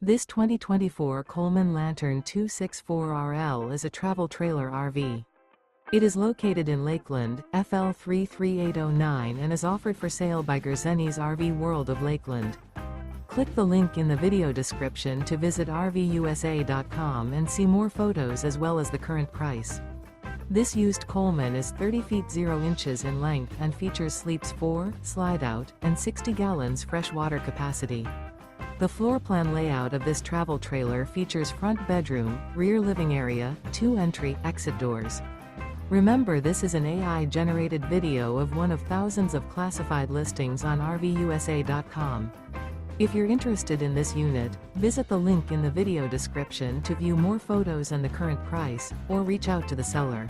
This 2024 Coleman Lantern 264RL is a travel trailer RV. It is located in Lakeland, FL 33809 and is offered for sale by Gerzeny's RV World of Lakeland. Click the link in the video description to visit RVUSA.com and see more photos as well as the current price. This used Coleman is 30 feet 0 inches in length and features sleeps 4, Slideout, and 60 gallons fresh water capacity. The floor plan layout of this travel trailer features front bedroom, rear living area, 2 entry/exit doors. Remember, this is an AI-generated video of one of thousands of classified listings on RVUSA.com. If you're interested in this unit, visit the link in the video description to view more photos and the current price, or reach out to the seller.